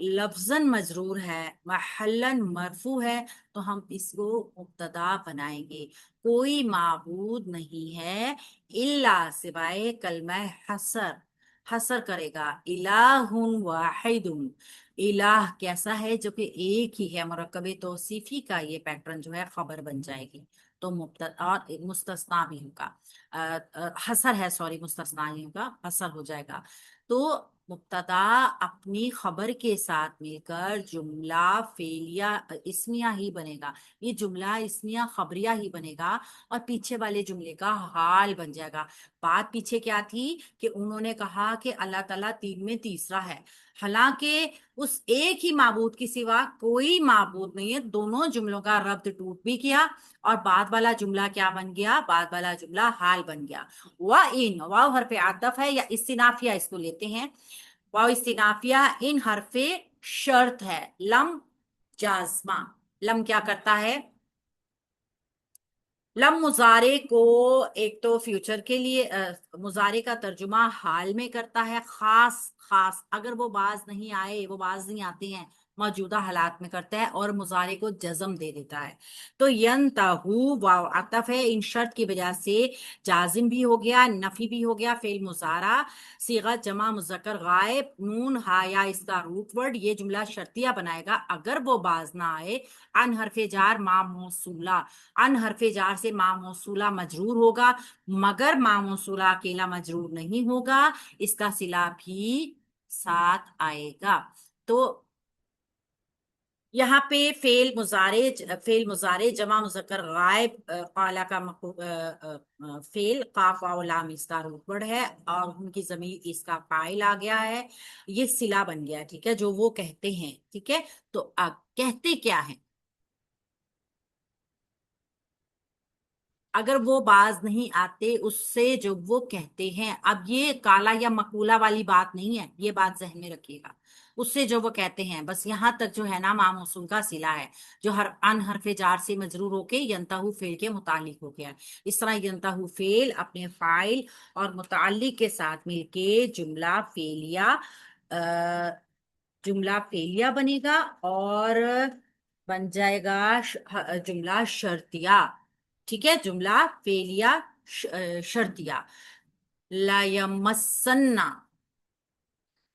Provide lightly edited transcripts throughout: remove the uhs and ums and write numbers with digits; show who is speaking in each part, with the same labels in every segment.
Speaker 1: لفظاً مجرور ہے، محلاً مرفوع ہے، تو ہم اس کو مبتدا بنائیں گے. کوئی معبود نہیں ہے الا سوائے کلمہ حسر. حسر کرے گا الہ واحد. الہ کیسا ہے؟ جو کہ ایک ہی ہے. مرکب توصیفی کا یہ پیٹرن جو ہے خبر بن جائے گی. تو مبتدا اور مستثنا بھی ہوگا. حسر ہے، سوری، مستثنا نہیں ہوگا، حسر ہو جائے گا. تو مبتدا اپنی خبر کے ساتھ مل کر جملہ فعلیہ اسمیہ ہی بنے گا. یہ جملہ اسمیہ خبریہ ہی بنے گا اور پیچھے والے جملے کا حال بن جائے گا. بات پیچھے کیا تھی کہ انہوں نے کہا کہ اللہ تعالیٰ تین میں تیسرا ہے، حالانکہ اس ایک ہی معبود کے سوا کوئی معبود نہیں ہے. دونوں جملوں کا ربط ٹوٹ بھی کیا اور بعد والا جملہ کیا بن گیا؟ بعد والا جملہ حال بن گیا. وَإِن واو حرف عطف ہے یا استنافیہ اس کو لیتے ہیں. واو استنافیہ ان حرف شرط ہے. لم جازمہ. لم کیا کرتا ہے؟ لم مضارع کو ایک تو فیوچر کے لیے مضارع کا ترجمہ حال میں کرتا ہے، خاص خاص اگر وہ باز نہیں آئے، وہ باز نہیں آتے ہیں، موجودہ حالات میں کرتا ہے اور مضارع کو جزم دے دیتا ہے. تو ینتہو واو عطف ہے، ان شرط کی وجہ سے جازم بھی ہو گیا، نفی بھی ہو گیا. فعل مضارع صیغہ جمع مذکر غائب، نون ہا یا اس کا روٹ ورڈ، یہ جملہ شرطیہ بنائے گا اگر وہ باز نہ آئے. ان حرف جار ما موصولہ. ان حرف جار سے ما موصولہ مجرور ہوگا، مگر ما موصولہ اکیلا مجرور نہیں ہوگا، اس کا صلہ بھی ساتھ آئے گا. تو یہاں پہ فعل مضارع جمع مذکر غائب قالا کا فعل قاف واو لام اس کا روٹ ورڈ ہے اور ان کی ضمیر اس کا فاعل آ گیا ہے. یہ صلہ بن گیا، ٹھیک ہے، جو وہ کہتے ہیں. ٹھیک ہے، تو کہتے کیا ہیں؟ اگر وہ باز نہیں آتے اس سے جو وہ کہتے ہیں. اب یہ کالا یا مقولہ والی بات نہیں ہے، یہ بات ذہن میں رکھیے گا. اس سے جو وہ کہتے ہیں، بس یہاں تک جو ہے نا ما موصول کا صلہ ہے، جو ان حرف جار سے مجرور ہو کے ینتہو فعل کے متعلق ہو گیا. اس طرح ینتہو فعل اپنے فاعل اور متعلق کے ساتھ مل کے جملہ فعلیہ بنے گا اور بن جائے گا جملہ شرطیہ. ٹھیک ہے، جملہ فعلیہ شرطیہ. لا یمسن،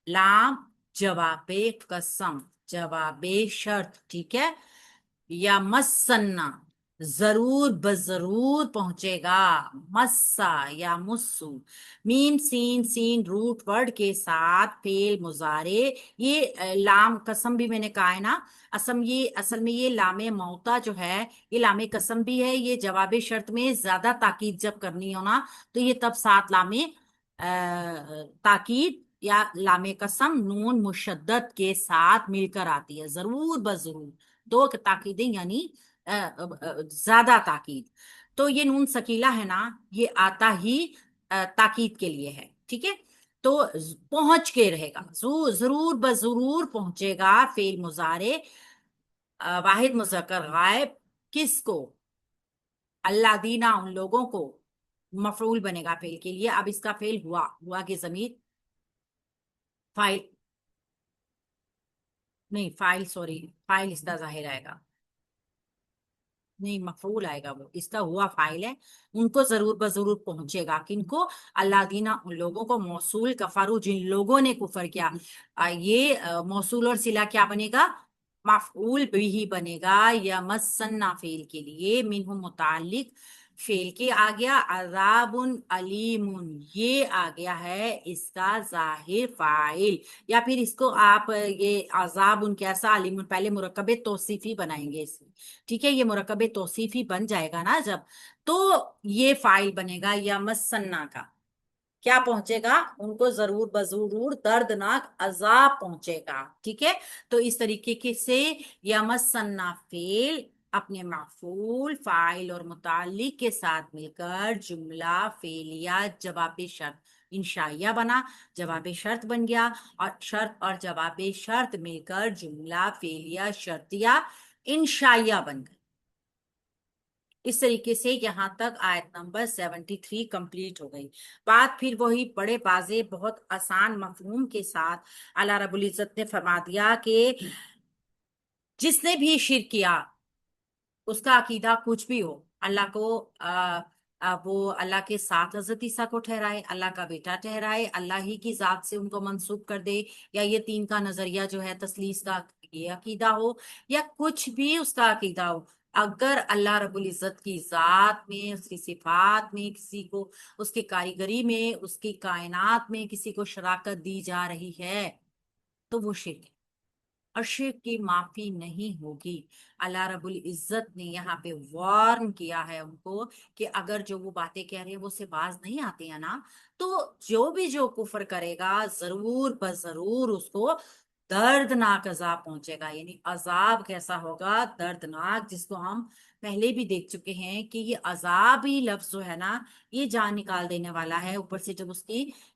Speaker 1: لام جواب قسم، جواب شرط. ٹھیک ہے، یا مسنا ضرور بضرور پہنچے گا. مسا یا مسو، میم سین سین روٹ ورڈ کے ساتھ فعل مضارع. یہ لام قسم بھی میں نے کہا ہے نا، اصل میں یہ لام موتا جو ہے یہ لام قسم بھی ہے. یہ جواب شرط میں زیادہ تاکید جب کرنی ہونا تو یہ تب ساتھ لام تاکید یا لام قسم نون مشدد کے ساتھ مل کر آتی ہے. ضرور بضرور دو تاکیدیں یعنی زیادہ تاکید. تو یہ نون سکیلا ہے نا، یہ آتا ہی تاکید کے لیے ہے. ٹھیک ہے، تو پہنچ کے رہے گا، ضرور بضرور پہنچے گا. فعل مضارع واحد مذکر غائب، کس کو؟ اللہ دینا، ان لوگوں کو. مفعول بنے گا فعل کے لیے. اب اس کا فعل ہوا کی ضمیر فائل نہیں، فائل اس کا ظاہر آئے گا، نہیں مفعول آئے گا. وہ اس کا ہوا فائل ہے. ان کو ضرور بضرور پہنچے گا. کن کو؟ اللہ دینا، ان لوگوں کو. موصول کفرو، جن لوگوں نے کفر کیا. یہ موصول اور صلہ کیا بنے گا؟ مفعول بھی بنے گا. یا مسنا فعل کے لیے، منہم متعلق فعل کے آ گیا عذاب علیم، یہ آ گیا ہے اس کا ظاہر فاعل. یا پھر اس کو آپ یہ عذاب کیسا علیم پہلے مرکب توصیفی بنائیں گے اس میں. ٹھیک ہے، یہ مرکب توصیفی بن جائے گا نا جب، تو یہ فاعل بنے گا یا مسنا کا. کیا پہنچے گا؟ ان کو ضرور بضرور دردناک عذاب پہنچے گا. ٹھیک ہے، تو اس طریقے سے یمسنا فعل اپنے مفعول فاعل اور متعلق کے ساتھ مل کر جملہ فعلیہ جواب شرط انشائیہ بنا، جواب شرط بن گیا. اور شرط اور جواب شرط مل کر جملہ فعلیہ شرطیہ انشائیہ بن گئی. اس طریقے سے یہاں تک آیت نمبر 73 کمپلیٹ ہو گئی. بات پھر وہی بڑے واضح بہت آسان مفہوم کے ساتھ اللہ رب العزت نے فرما دیا کہ جس نے بھی شرک کیا اس کا عقیدہ کچھ بھی ہو، اللہ کو وہ اللہ کے ساتھ حضرت عیسیٰ کو ٹھہرائے، اللہ کا بیٹا ٹھہرائے، اللہ ہی کی ذات سے ان کو منسوب کر دے، یا یہ تین کا نظریہ جو ہے تثلیث کا یہ عقیدہ ہو، یا کچھ بھی اس کا عقیدہ ہو، اگر اللہ رب العزت کی ذات میں، اس کی صفات میں کسی کو، اس کی کاریگری میں، اس کی کائنات میں کسی کو شراکت دی جا رہی ہے تو وہ شرک ہے، اور شرک کی معافی نہیں ہوگی. اللہ رب العزت نے یہاں پہ وارن کیا ہے ان کو کہ اگر جو وہ باتیں کہہ رہے ہیں وہ سے باز نہیں آتے ہیں نا، تو جو کفر کرے گا ضرور بضرور اس کو دردناک عذاب پہنچے گا. یعنی عذاب کیسا ہوگا؟ دردناک، جس کو ہم پہلے بھی دیکھ چکے ہیں کہ یہ عذاب ہی لفظ جو ہے نا یہ جان نکال دینے والا ہے. اوپر سے جب اس کی